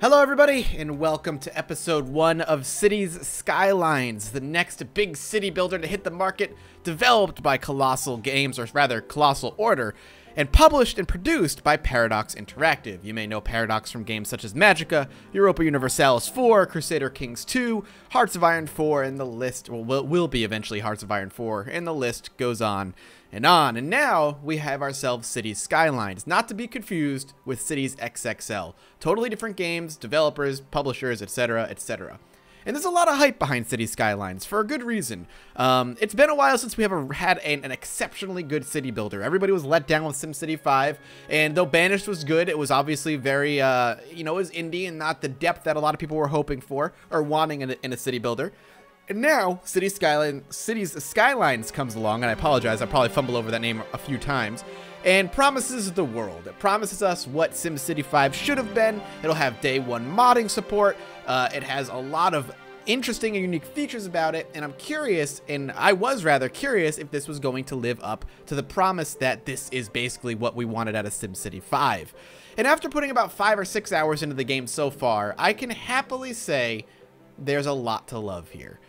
Hello everybody, and welcome to episode 1 of Cities Skylines, the next big city builder to hit the market, developed by Colossal Games, or rather Colossal Order, and published and produced by Paradox Interactive. You may know Paradox from games such as Magicka, Europa Universalis 4, Crusader Kings 2, Hearts of Iron 4, and the list will be eventually Hearts of Iron 4, and the list goes on and on. And now we have ourselves Cities Skylines, not to be confused with Cities XXL. Totally different games, developers, publishers, etc., etc. And there's a lot of hype behind Cities Skylines for a good reason. It's been a while since we have had an exceptionally good city builder. Everybody was let down with Simcity 5, and though Banished was good, it was obviously very, it was indie and not the depth that a lot of people were hoping for or wanting in a city builder. And now, Cities Skylines comes along, and I apologize, I probably fumble over that name a few times, and promises the world. It promises us what SimCity 5 should have been. It'll have day 1 modding support. It has a lot of interesting and unique features about it, and I'm curious, and I was rather curious, if this was going to live up to the promise that this is basically what we wanted out of SimCity 5. And after putting about 5 or 6 hours into the game so far, I can happily say there's a lot to love here.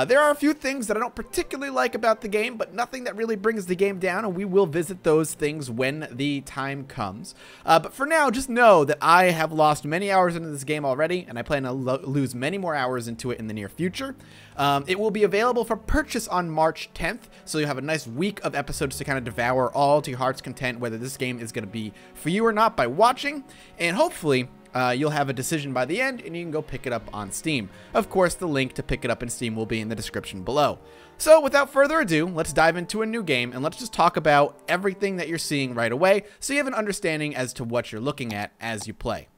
There are a few things that I don't particularly like about the game, but nothing that really brings the game down, and we will visit those things when the time comes. But for now, just know that I have lost many hours into this game already, and I plan to lose many more hours into it in the near future. It will be available for purchase on March 10th, so you'll have a nice week of episodes to kind of devour all to your heart's content, whether this game is going to be for you or not by watching, and hopefully you'll have a decision by the end, and you can go pick it up on Steam. Of course, the link to pick it up in Steam will be in the description below. So without further ado, let's dive into a new game, and let's just talk about everything that you're seeing right away, so you have an understanding as to what you're looking at as you play.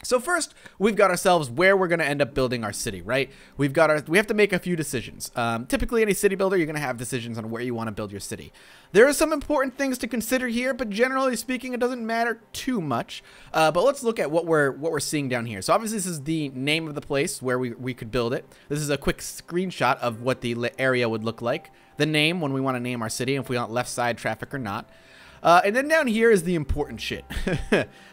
So first, we've got ourselves where we're going to end up building our city, right? We have to make a few decisions. Typically, any city builder, you're going to have decisions on where you want to build your city. There are some important things to consider here, but generally speaking, it doesn't matter too much. But let's look at what we're seeing down here. So obviously, this is the name of the place where we could build it. This is a quick screenshot of what the area would look like. The name, when we want to name our city, if we want left side traffic or not. And then down here is the important shit.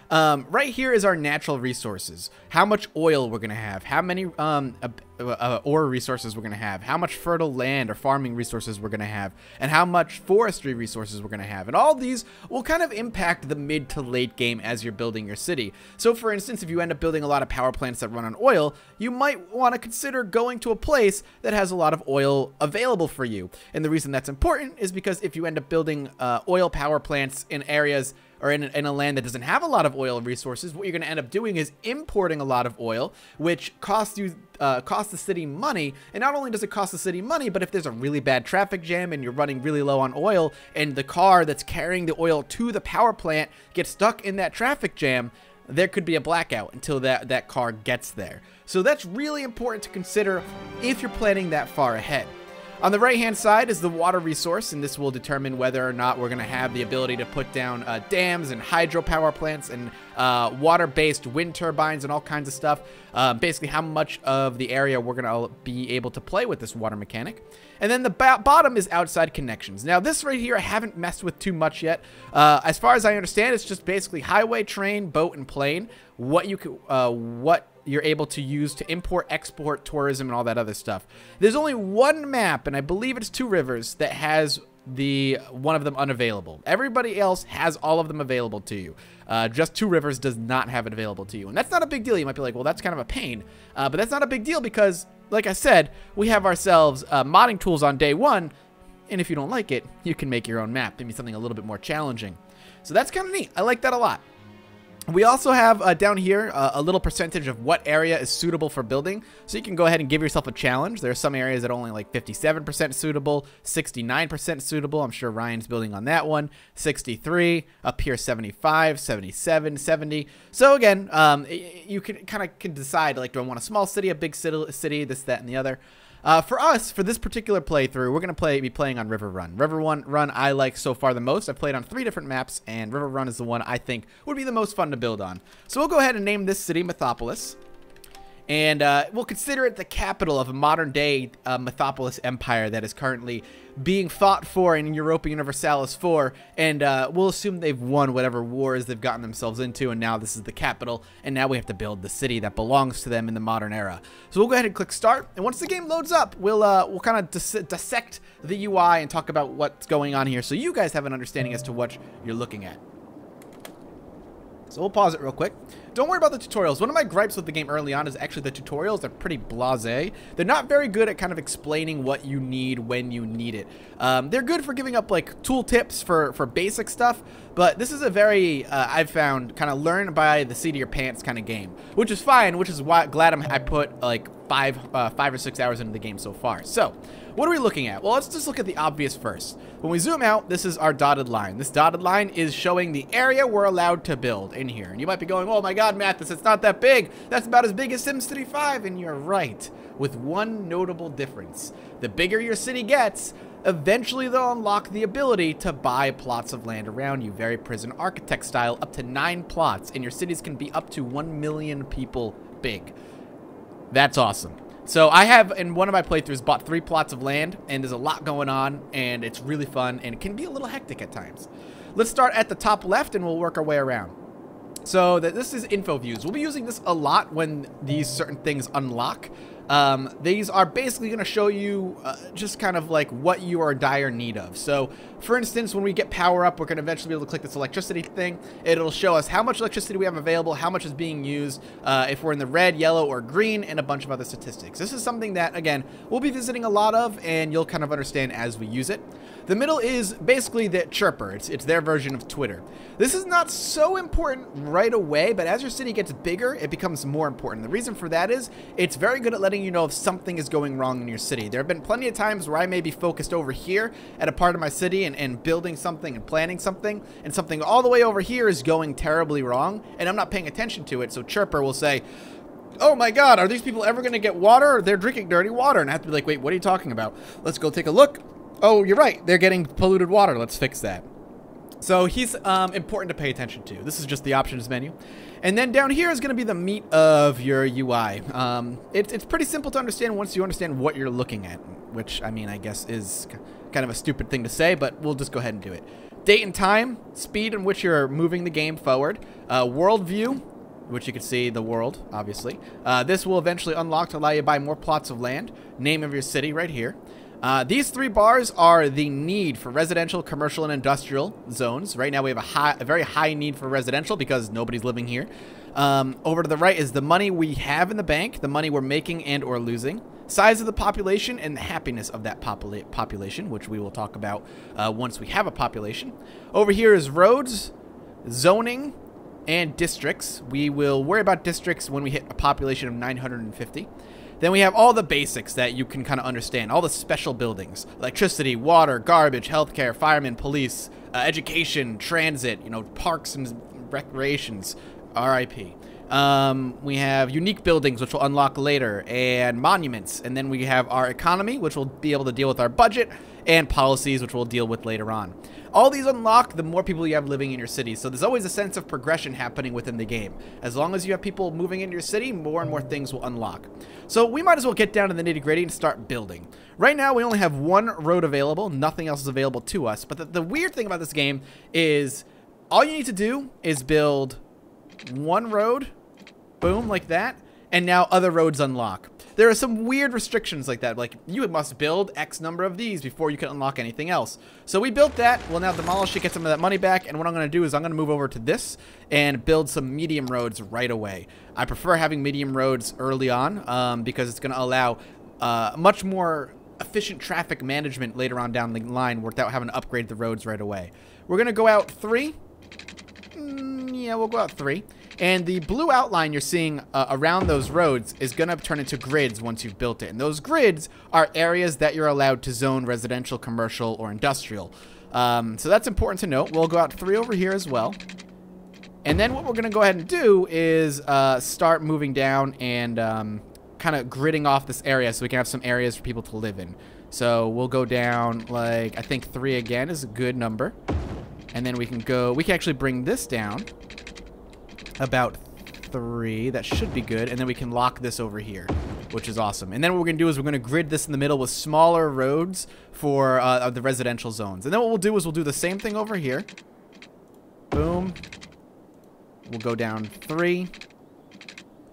Right here is our natural resources. How much oil we're going to have. How many ore resources we're going to have. How much fertile land or farming resources we're going to have. And how much forestry resources we're going to have. And all these will kind of impact the mid to late game as you're building your city. So for instance, if you end up building a lot of power plants that run on oil, you might want to consider going to a place that has a lot of oil available for you. And the reason that's important is because if you end up building oil power plants in areas or in a land that doesn't have a lot of oil resources, what you're going to end up doing is importing a lot of oil, which costs the city money. And not only does it cost the city money, but if there's a really bad traffic jam and you're running really low on oil, and the car that's carrying the oil to the power plant gets stuck in that traffic jam, there could be a blackout until that car gets there. So that's really important to consider if you're planning that far ahead. On the right-hand side is the water resource, and this will determine whether or not we're going to have the ability to put down dams and hydropower plants and water-based wind turbines and all kinds of stuff. Basically, how much of the area we're going to be able to play with this water mechanic. And then the bottom is outside connections. Now, this right here I haven't messed with too much yet. As far as I understand, it's just basically highway, train, boat, and plane. What you're able to use to import, export, tourism, and all that other stuff. There's only one map, and I believe it's Two Rivers, that has one of them unavailable. Everybody else has all of them available to you. Just Two Rivers does not have it available to you, and that's not a big deal. You might be like, well, that's kind of a pain, but that's not a big deal because, like I said, we have ourselves modding tools on day 1, and if you don't like it, you can make your own map, maybe something a little bit more challenging. So that's kind of neat. I like that a lot. We also have down here a little percentage of what area is suitable for building. So you can go ahead and give yourself a challenge. There are some areas that are only like 57% suitable, 69% suitable. I'm sure Ryan's building on that one. 63, up here 75, 77, 70. So again, you can decide, like, do I want a small city, a big city, this, that, and the other. For us, for this particular playthrough, we're going to be playing on River Run. River Run I like so far the most. I've played on 3 different maps, and River Run is the one I think would be the most fun to build on. So we'll go ahead and name this city Mythopolis. And we'll consider it the capital of a modern-day Mythopolis empire that is currently being fought for in Europa Universalis 4, and we'll assume they've won whatever wars they've gotten themselves into, and now this is the capital, and now we have to build the city that belongs to them in the modern era. So we'll go ahead and click start, and once the game loads up, we'll kind of dissect the UI and talk about what's going on here so you guys have an understanding as to what you're looking at. So we'll pause it real quick. Don't worry about the tutorials. One of my gripes with the game early on is actually the tutorials. They're pretty blasé. They're not very good at kind of explaining what you need when you need it. They're good for giving up like tool tips for basic stuff, but this is a very, I've found, kind of learn by the seat of your pants kind of game, which is fine, which is why glad I put like 5 or 6 hours into the game so far. So what are we looking at? Well, let's just look at the obvious first. When we zoom out, this is our dotted line. This dotted line is showing the area we're allowed to build in here. And you might be going, oh my God, Mathis, it's not that big. That's about as big as SimCity 5. And you're right, with one notable difference. The bigger your city gets, eventually they'll unlock the ability to buy plots of land around you, very prison architect style, up to 9 plots. And your cities can be up to 1 million people big. That's awesome. So I have, in one of my playthroughs, bought 3 plots of land, and there's a lot going on, and it's really fun, and it can be a little hectic at times. Let's start at the top left, and we'll work our way around. So this is info views. We'll be using this a lot when these certain things unlock. These are basically going to show you just kind of like what you are in dire need of. So, for instance, when we get power up, we're going to eventually be able to click this electricity thing. It'll show us how much electricity we have available, how much is being used, if we're in the red, yellow, or green, and a bunch of other statistics. This is something that, again, we'll be visiting a lot of, and you'll kind of understand as we use it. The middle is basically the chirper. It's their version of Twitter. This is not so important right away, but as your city gets bigger, it becomes more important. The reason for that is it's very good at letting you know if something is going wrong in your city. There have been plenty of times where I may be focused over here at a part of my city and building something and planning something, and something all the way over here is going terribly wrong, and I'm not paying attention to it, so Chirper will say, oh my God, are these people ever going to get water? They're drinking dirty water. And I have to be like, wait, what are you talking about? Let's go take a look. Oh, you're right. They're getting polluted water. Let's fix that. So he's important to pay attention to. This is just the options menu. And then down here is going to be the meat of your UI. It's pretty simple to understand once you understand what you're looking at, which, I mean, I guess is kind of a stupid thing to say, but we'll just go ahead and do it. Date and time, speed in which you're moving the game forward, world view, which you can see the world, obviously. This will eventually unlock to allow you to buy more plots of land, name of your city right here. These 3 bars are the need for residential, commercial, and industrial zones. Right now we have a very high need for residential because nobody's living here. Over to the right is the money we have in the bank, the money we're making and or losing, size of the population, and the happiness of that population, which we will talk about once we have a population. Over here is roads, zoning, and districts. We will worry about districts when we hit a population of 950. Then we have all the basics that you can kind of understand, all the special buildings, electricity, water, garbage, healthcare, firemen, police, education, transit, you know, parks and recreations, RIP. We have unique buildings, which will unlock later, and monuments. And then we have our economy, which will be able to deal with our budget, and policies, which we'll deal with later on. All these unlock the more people you have living in your city, so there's always a sense of progression happening within the game. As long as you have people moving into your city, more and more things will unlock. So we might as well get down to the nitty-gritty and start building. Right now, we only have 1 road available. Nothing else is available to us. But the weird thing about this game is all you need to do is build 1 road, boom, like that, and now other roads unlock. There are some weird restrictions like that, like you must build X number of these before you can unlock anything else. So we built that. We'll now demolish it, get some of that money back, and what I'm going to do is I'm going to move over to this and build some medium roads right away. I prefer having medium roads early on because it's going to allow much more efficient traffic management later on down the line without having to upgrade the roads right away. We're going to go out 3. Yeah, we'll go out 3. And the blue outline you're seeing around those roads is going to turn into grids once you've built it. And those grids are areas that you're allowed to zone residential, commercial, or industrial. So that's important to note. We'll go out 3 over here as well. And then what we're going to go ahead and do is start moving down and kind of gridding off this area so we can have some areas for people to live in. So we'll go down, like, I think 3 again is a good number. And then we can actually bring this down about 3. That should be good. And then we can lock this over here, which is awesome. And then what we're going to do is we're going to grid this in the middle with smaller roads for the residential zones. And then what we'll do is we'll do the same thing over here. Boom. We'll go down 3.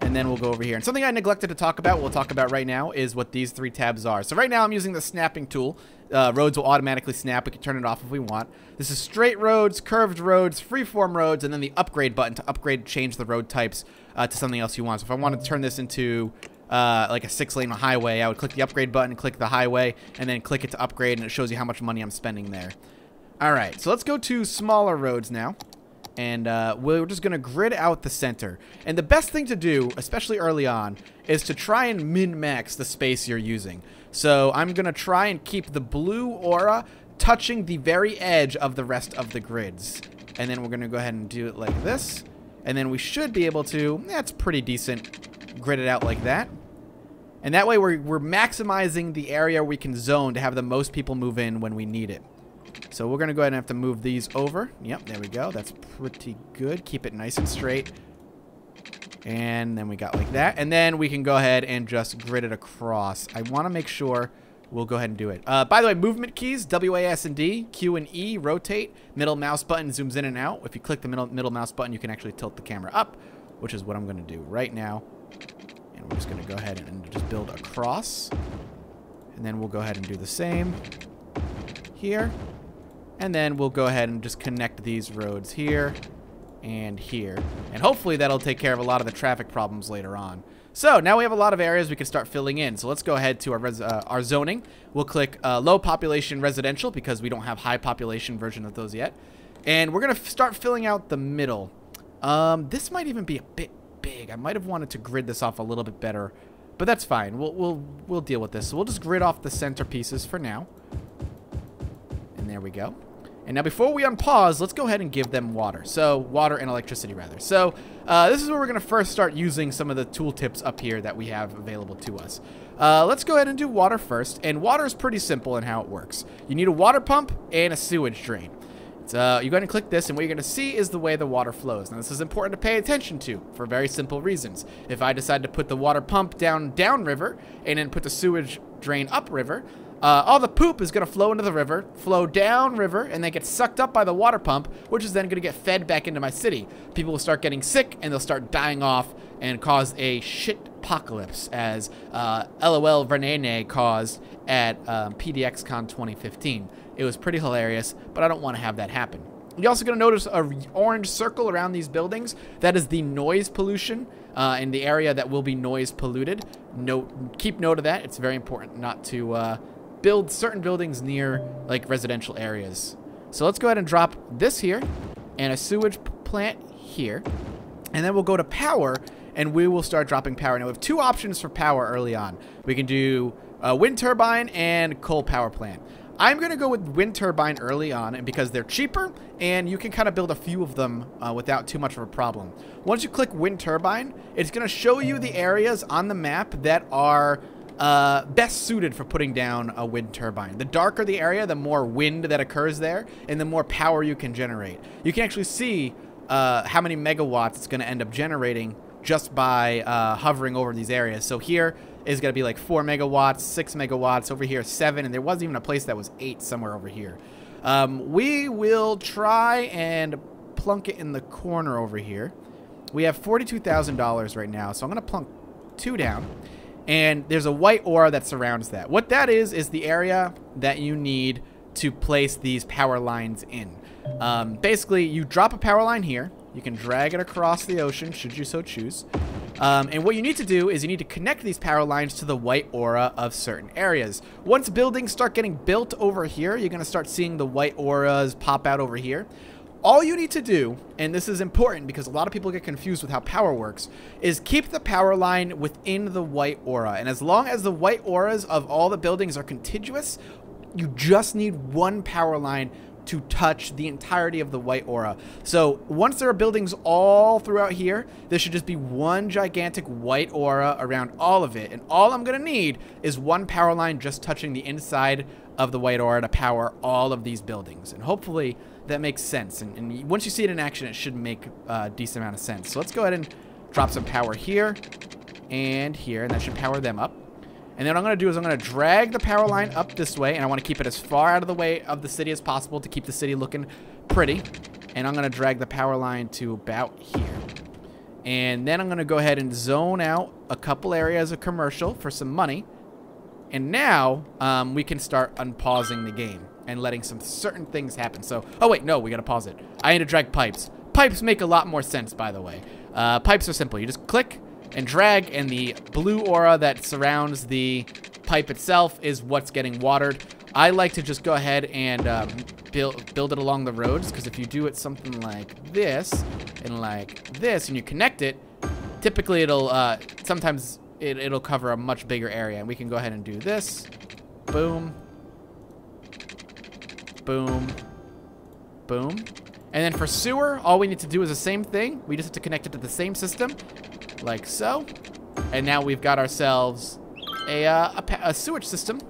And then we'll go over here. And something I neglected to talk about, we'll talk about right now, is what these 3 tabs are. So right now I'm using the snapping tool. Roads will automatically snap. We can turn it off if we want. This is straight roads, curved roads, freeform roads, and then the upgrade button to upgrade, change the road types to something else you want. So if I wanted to turn this into like a 6-lane highway, I would click the upgrade button, click the highway, and then click it to upgrade, and it shows you how much money I'm spending there. All right, so let's go to smaller roads now. And we're just going to grid out the center. And the best thing to do, especially early on, is to try and min-max the space you're using. So I'm going to try and keep the blue aura touching the very edge of the rest of the grids. And then we're going to go ahead and do it like this. And then we should be able to, that's pretty decent, grid it out like that. And that way we're maximizing the area we can zone to have the most people move in when we need it. So we're going to go ahead and have to move these over. Yep, there we go. That's pretty good. Keep it nice and straight. And then we got like that. And then we can go ahead and just grid it across. I want to make sure we'll go ahead and do it. By the way, movement keys, W, A, S, and D, Q and E, rotate. Middle mouse button zooms in and out. If you click the middle mouse button, you can actually tilt the camera up, which is what I'm going to do right now. And we're just going to go ahead and just build across. And then we'll go ahead and do the same here. And then we'll go ahead and just connect these roads here and here. And hopefully that'll take care of a lot of the traffic problems later on. So now we have a lot of areas we can start filling in. So let's go ahead to our zoning. We'll click low population residential because we don't have high population version of those yet. And we're going to start filling out the middle. This might even be a bit big. I might have wanted to grid this off a little bit better, but that's fine. We'll deal with this. So we'll just grid off the center pieces for now. And there we go. And now before we unpause, let's go ahead and give them water. So water and electricity rather. So this is where we're going to first start using some of the tooltips up here that we have available to us. Let's go ahead and do water first. And water is pretty simple in how it works. You need a water pump and a sewage drain. You go ahead and click this, and what you're going to see is the way the water flows. Now this is important to pay attention to for very simple reasons. If I decide to put the water pump downriver and then put the sewage drain upriver, all the poop is going to flow into the river, flow downriver, and then get sucked up by the water pump, which is then going to get fed back into my city. People will start getting sick, and they'll start dying off and cause a shit-pocalypse, as LOL Vernene caused at PDXCon 2015. It was pretty hilarious, but I don't want to have that happen. You're also going to notice an orange circle around these buildings. That is the noise pollution in the area that will be noise polluted. Keep note of that. It's very important not to build certain buildings near like residential areas. So let's go ahead and drop this here and a sewage plant here. And then we'll go to power and we will start dropping power. Now we have 2 options for power early on. We can do a wind turbine and coal power plant. I'm going to go with wind turbine early on, and because they're cheaper and you can kind of build a few of them without too much of a problem. Once you click wind turbine, it's going to show you the areas on the map that are best suited for putting down a wind turbine. The darker the area, the more wind that occurs there, and the more power you can generate. You can actually see how many megawatts it's going to end up generating just by hovering over these areas. So here is going to be like 4 megawatts, 6 megawatts, over here 7, and there wasn't even a place that was 8 somewhere over here. We will try and plunk it in the corner over here. We have $42,000 right now, so I'm going to plunk 2 down. And there's a white aura that surrounds that. What that is the area that you need to place these power lines in. Basically, you drop a power line here. You can drag it across the ocean, should you so choose. And what you need to do is you need to connect these power lines to the white aura of certain areas. Once buildings start getting built over here, you're going to start seeing the white auras pop out over here. All you need to do, and this is important because a lot of people get confused with how power works, is keep the power line within the white aura. And as long as the white auras of all the buildings are contiguous, you just need one power line to touch the entirety of the white aura. So once there are buildings all throughout here, there should just be one gigantic white aura around all of it. And all I'm going to need is one power line just touching the inside of the white aura to power all of these buildings. And hopefully that makes sense. And once you see it in action, it should make a decent amount of sense. So let's go ahead and drop some power here and here, and that should power them up. And then what I'm going to do is I'm going to drag the power line up this way, and I want to keep it as far out of the way of the city as possible to keep the city looking pretty. And I'm going to drag the power line to about here. And then I'm going to go ahead and zone out a couple areas of commercial for some money. And now we can start unpausing the game and letting some certain things happen. So, oh wait, no, we got to pause it. I need to drag pipes. Pipes make a lot more sense, by the way. Pipes are simple. You just click and drag, and the blue aura that surrounds the pipe itself is what's getting watered. I like to just go ahead and build it along the roads, because if you do it something like this and like this, and you connect it, typically it'll sometimes it'll cover a much bigger area. And we can go ahead and do this. Boom. Boom. Boom. And then for sewer, all we need to do is the same thing. We just have to connect it to the same system, like so. And now we've got ourselves a sewage system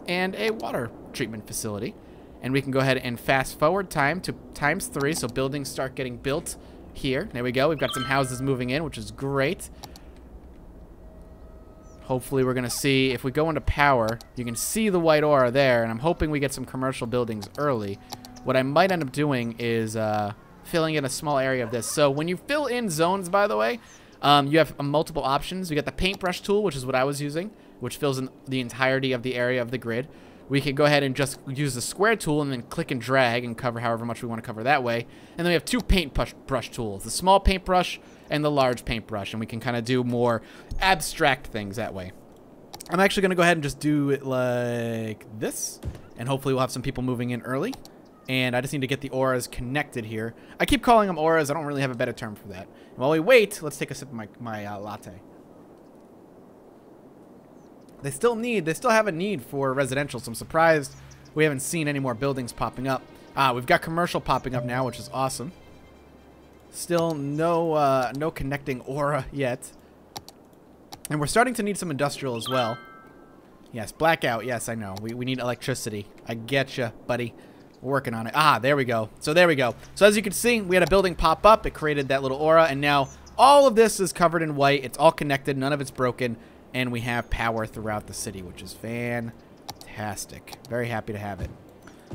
and a water treatment facility. And we can go ahead and fast forward time to ×3, so buildings start getting built here. There we go. We've got some houses moving in, which is great. Hopefully we're going to see, if we go into power, you can see the white aura there, and I'm hoping we get some commercial buildings early. What I might end up doing is filling in a small area of this. So when you fill in zones, by the way, you have multiple options. We got the paintbrush tool, which is what I was using, which fills in the entirety of the area of the grid. We can go ahead and just use the square tool and then click and drag and cover however much we want to cover that way. And then we have two paintbrush tools, the small paintbrush and the large paintbrush, and we can kind of do more abstract things that way. I'm actually going to go ahead and just do it like this, and hopefully we'll have some people moving in early. And I just need to get the auras connected here. I keep calling them auras. I don't really have a better term for that. While we wait, let's take a sip of my latte. They still have a need for residential, so I'm surprised we haven't seen any more buildings popping up. We've got commercial popping up now, which is awesome. Still no connecting aura yet. And we're starting to need some industrial as well. Yes, blackout. Yes, I know. We need electricity. I get you, buddy. We're working on it. There we go. So there we go. So as you can see, we had a building pop up. It created that little aura, and now all of this is covered in white. It's all connected. None of it's broken. And we have power throughout the city, which is fantastic. Very happy to have it.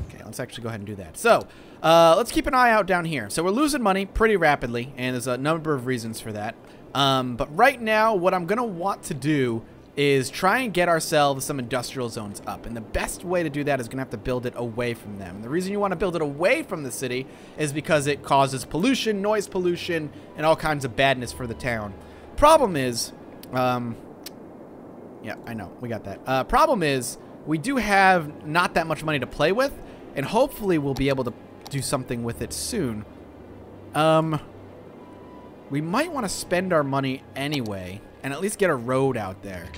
Okay, let's actually go ahead and do that. So, let's keep an eye out down here. So we're losing money pretty rapidly, and there's a number of reasons for that. But right now, what I'm going to want to do is try and get ourselves some industrial zones up. And the best way to do that is going to have to build it away from them. And the reason you want to build it away from the city is because it causes pollution, noise pollution, and all kinds of badness for the town. Problem is... yeah, I know. We got that. Problem is, we do have not that much money to play with, and hopefully we'll be able to do something with it soon. We might want to spend our money anyway, and at least get a road out there.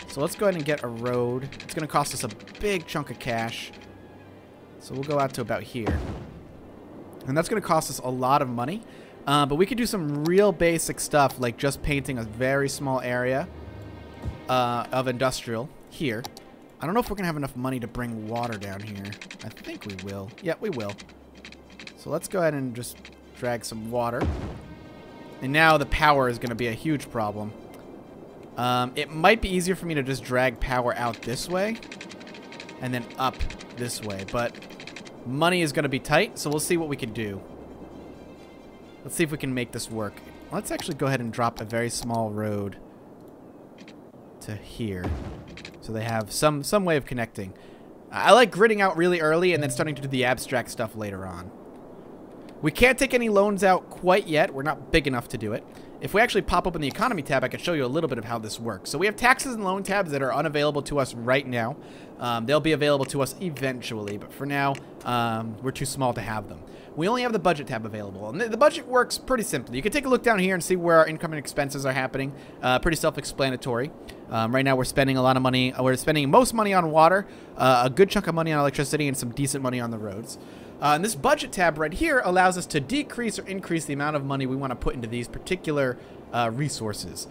So let's go ahead and get a road. It's going to cost us a big chunk of cash. So we'll go out to about here. And that's going to cost us a lot of money. But we could do some real basic stuff, like just painting a very small area of industrial here. I don't know if we're going to have enough money to bring water down here. I think we will. Yeah, we will. So let's go ahead and just drag some water. And now the power is going to be a huge problem. It might be easier for me to just drag power out this way and then up this way, but money is going to be tight, so we'll see what we can do. Let's see if we can make this work. Let's actually go ahead and drop a very small road to here, so they have some way of connecting. I like gridding out really early and then starting to do the abstract stuff later on. We can't take any loans out quite yet. We're not big enough to do it. If we actually pop open the economy tab, I could show you a little bit of how this works. So we have taxes and loan tabs that are unavailable to us right now. They'll be available to us eventually, but for now, we're too small to have them. We only have the budget tab available, and the budget works pretty simply. You can take a look down here and see where our income and expenses are happening. Pretty self-explanatory. Right now, we're spending a lot of money. We're spending most money on water, a good chunk of money on electricity, and some decent money on the roads. And this budget tab right here allows us to decrease or increase the amount of money we want to put into these particular resources.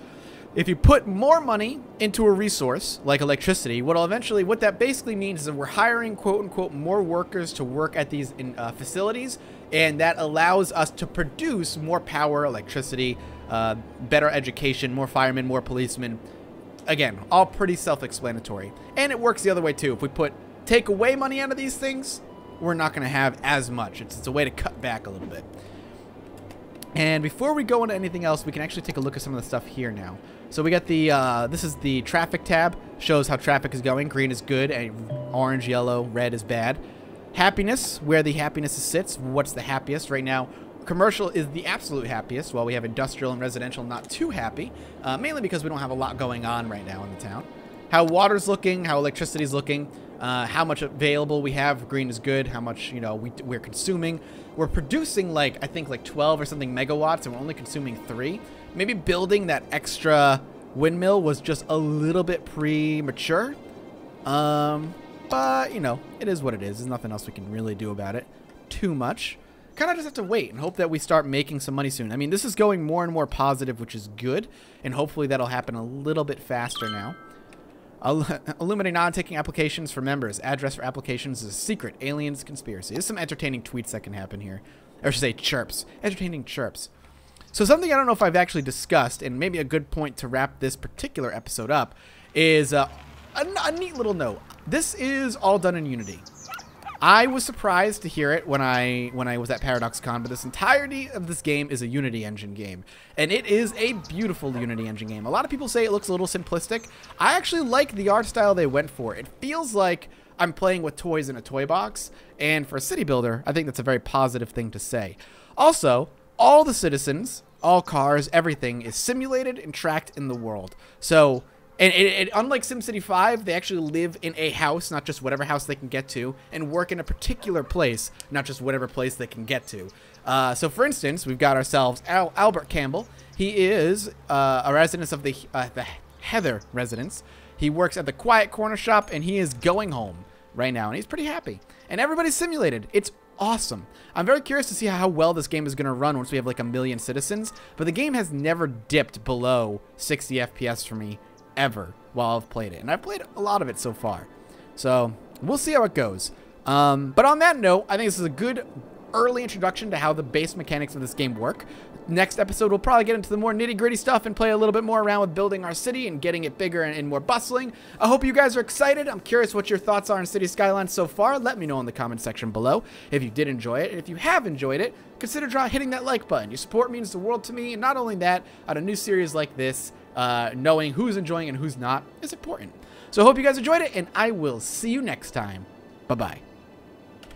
If you put more money into a resource, like electricity, what that basically means is that we're hiring, quote-unquote, more workers to work at these facilities, and that allows us to produce more power, electricity, better education, more firemen, more policemen. Again, all pretty self-explanatory. And it works the other way too. If we take away money out of these things, we're not going to have as much. It's a way to cut back a little bit. And before we go into anything else, we can actually take a look at some of the stuff here now. So we got the, this is the traffic tab. Shows how traffic is going. Green is good, and orange, yellow, red is bad. Happiness, where the happiness sits. What's the happiest right now? Commercial is the absolute happiest, while we have industrial and residential not too happy. Mainly because we don't have a lot going on right now in the town. How water's looking, how electricity's looking, how much available we have. Green is good. How much, you know, we're consuming. We're producing like, I think like 12 or something megawatts, and we're only consuming 3. Maybe building that extra windmill was just a little bit premature. But, you know, it is what it is. There's nothing else we can really do about it too much. Kind of just have to wait and hope that we start making some money soon. I mean, this is going more and more positive, which is good. And hopefully that'll happen a little bit faster now. Illuminating non-taking applications for members. Address for applications is a secret. Aliens conspiracy. There's some entertaining tweets that can happen here. Or I should say chirps. Entertaining chirps. So something I don't know if I've actually discussed, and maybe a good point to wrap this particular episode up, is a neat little note. This is all done in Unity. I was surprised to hear it when I was at ParadoxCon, but this entirety of this game is a Unity engine game. And it is a beautiful Unity engine game. A lot of people say it looks a little simplistic. I actually like the art style they went for. It feels like I'm playing with toys in a toy box. And for a city builder, I think that's a very positive thing to say. Also, all the citizens, all cars, everything is simulated and tracked in the world. So, and unlike SimCity 5, they actually live in a house, not just whatever house they can get to, and work in a particular place, not just whatever place they can get to. So, for instance, we've got ourselves Albert Campbell. He is a resident of the Heather residence. He works at the Quiet Corner Shop, and he is going home right now, and he's pretty happy. And everybody's simulated. It's awesome. I'm very curious to see how well this game is going to run once we have like 1 million citizens, but the game has never dipped below 60 FPS for me ever while I've played it, and I've played a lot of it so far, so we'll see how it goes. But on that note, I think this is a good early introduction to how the base mechanics of this game work. Next episode, we'll probably get into the more nitty-gritty stuff and play a little bit more around with building our city and getting it bigger and more bustling. I hope you guys are excited. I'm curious what your thoughts are on City Skylines so far. Let me know in the comment section below if you did enjoy it. And if you have enjoyed it, consider hitting that like button. Your support means the world to me, and not only that, on a new series like this, knowing who's enjoying and who's not is important. So I hope you guys enjoyed it, and I will see you next time. Bye-bye.